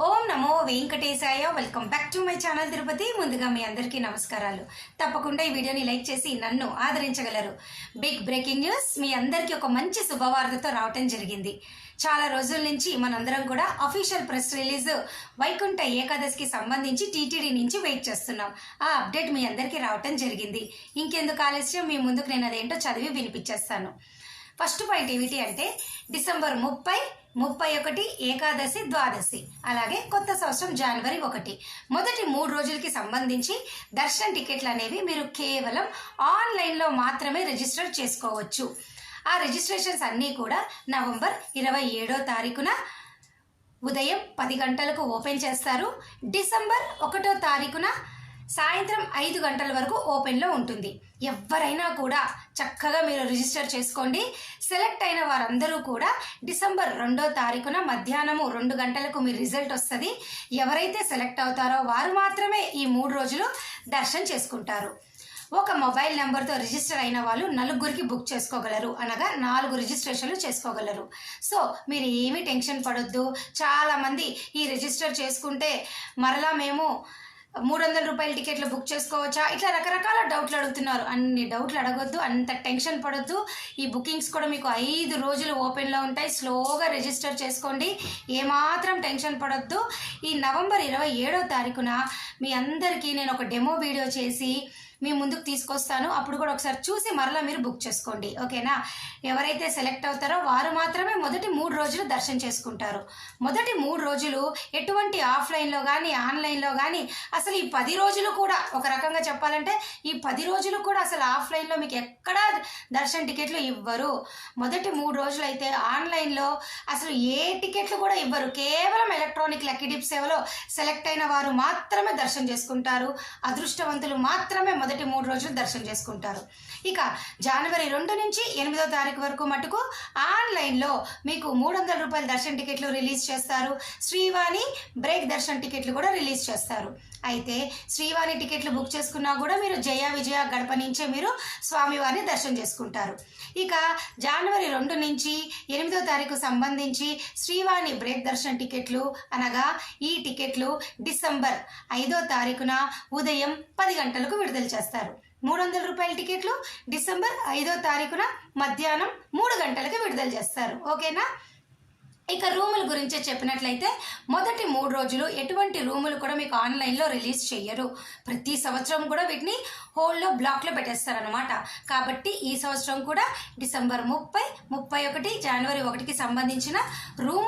Om Namo Venkatesaya. Welcome back to my channel Tirupati. ముందుగా మీ అందరికీ నమస్కారాలు. తప్పకుండా ఈ వీడియోని లైక్ చేసి నన్ను ఆదరించగలరు. బిగ్ బ్రేకింగ్ న్యూస్, మీ అందరికీ ఒక మంచి శుభవార్తతో రావటం జరిగింది. చాలా రోజుల నుంచి మనందరం కూడా అఫీషియల్ ప్రెస్ రిలీజ్ వైకుంఠ ఏకాదశికి సంబంధించి టీటీడీ నుంచి వెయిట్ చేస్తున్నాం. ఆ అప్డేట్ మీ అందరికీ రావటం జరిగింది. ఇంకెందుకు ఆలస్యం, మీ ముందుకు నేను అదేంటో చదివి వినిపించేస్తాను. ఫస్ట్ పాయింట్ ఏమిటి అంటే డిసెంబర్ 30, 31 ఏకాదశి, ద్వాదశి, అలాగే కొత్త సంవత్సరం జనవరి 1 మొదటి 3 రోజులకి సంబంధించి దర్శన్ టికెట్లు అనేవి మీరు కేవలం ఆన్లైన్లో మాత్రమే రిజిస్టర్ చేసుకోవచ్చు. ఆ రిజిస్ట్రేషన్స్ అన్నీ కూడా నవంబర్ 27వ తారీఖున ఉదయం 10 గంటలకు ఓపెన్ చేస్తారు. డిసెంబర్ 1వ తారీఖున సాయంత్రం 5 గంటల వరకు ఓపెన్లో ఉంటుంది. ఎవరైనా కూడా చక్కగా మీరు రిజిస్టర్ చేసుకోండి. సెలెక్ట్ అయిన వారందరూ కూడా డిసెంబర్ 2వ తారీఖున మధ్యాహ్నము 2 గంటలకు మీ రిజల్ట్ వస్తుంది. ఎవరైతే సెలెక్ట్ అవుతారో వారు మాత్రమే ఈ 3 రోజులు దర్శనం చేసుకుంటారు. ఒక మొబైల్ నెంబర్తో రిజిస్టర్ అయిన వాళ్ళు 4గురికి బుక్ చేసుకోగలరు, అనగా 4 రిజిస్ట్రేషన్లు చేసుకోగలరు. సో మీరు ఏమీ టెన్షన్ పడొద్దు. చాలామంది ఈ రిజిస్టర్ చేసుకుంటే మరలా మేము 300 రూపాయల టికెట్లు బుక్ చేసుకోవచ్చా, ఇట్లా రకరకాల డౌట్లు అడుగుతున్నారు. అన్ని డౌట్లు అడగొద్దు, అంత టెన్షన్ పడొద్దు. ఈ బుకింగ్స్ కూడా మీకు 5 రోజులు ఓపెన్లో ఉంటాయి. స్లోగా రిజిస్టర్ చేసుకోండి, ఏమాత్రం టెన్షన్ పడొద్దు. ఈ నవంబర్ 27వ తారీఖున మీ అందరికీ నేను ఒక డెమో వీడియో చేసి మీ ముందుకు తీసుకొస్తాను. అప్పుడు కూడా ఒకసారి చూసి మరలా మీరు బుక్ చేసుకోండి, ఓకేనా? ఎవరైతే సెలెక్ట్ అవుతారో వారు మాత్రమే మొదటి 3 రోజులు దర్శనం చేసుకుంటారు. మొదటి 3 రోజులు ఎటువంటి ఆఫ్లైన్లో కానీ ఆన్లైన్లో కానీ అసలు ఈ 10 రోజులు కూడా, ఒక రకంగా చెప్పాలంటే ఈ 10 రోజులు కూడా అసలు ఆఫ్లైన్లో మీకు ఎక్కడా దర్శన టికెట్లు ఇవ్వరు. మొదటి 3 రోజులు అయితే ఆన్లైన్లో అసలు ఏ టికెట్లు కూడా ఇవ్వరు. కేవలం ఎలక్ట్రానిక్ లక్కీ డిప్ సేవలో సెలెక్ట్ అయిన వారు మాత్రమే దర్శనం చేసుకుంటారు. అదృష్టవంతులు మాత్రమే మొదటి 3 రోజులు దర్శనం చేసుకుంటారు. ఇక జనవరి 2 నుంచి 8వ తారీఖు వరకు మటుకు ఆన్లైన్లో మీకు 300 రూపాయల దర్శన టికెట్లు రిలీజ్ చేస్తారు. శ్రీవాణి బ్రేక్ దర్శన టికెట్లు కూడా రిలీజ్ చేస్తారు. అయితే శ్రీవాణి టికెట్లు బుక్ చేసుకున్నా కూడా మీరు జయ విజయ గడప నుంచే మీరు స్వామివారిని దర్శనం చేసుకుంటారు. ఇక జనవరి 2 నుంచి 8వ తారీఖు సంబంధించి శ్రీవాణి బ్రేక్ దర్శన టికెట్లు, అనగా ఈ టికెట్లు డిసెంబర్ 5వ తారీఖున ఉదయం 10 గంటలకు విడుదల చేస్తారు. 300 రూపాయల టికెట్లు డిసెంబర్ 5వ తారీఖున మధ్యాహ్నం 3 గంటలకు విడుదల చేస్తారు, ఓకేనా? ఇక రూముల గురించి చెప్పినట్లయితే మొదటి 3 రోజులు ఎటువంటి రూములు కూడా మీకు ఆన్లైన్లో రిలీజ్ చెయ్యరు. ప్రతి సంవత్సరం కూడా వీటిని హోల్లో బ్లాక్లో పెట్టేస్తారనమాట. కాబట్టి ఈ సంవత్సరం కూడా డిసెంబర్ 30, 31, జనవరి 1కి సంబంధించిన రూమ్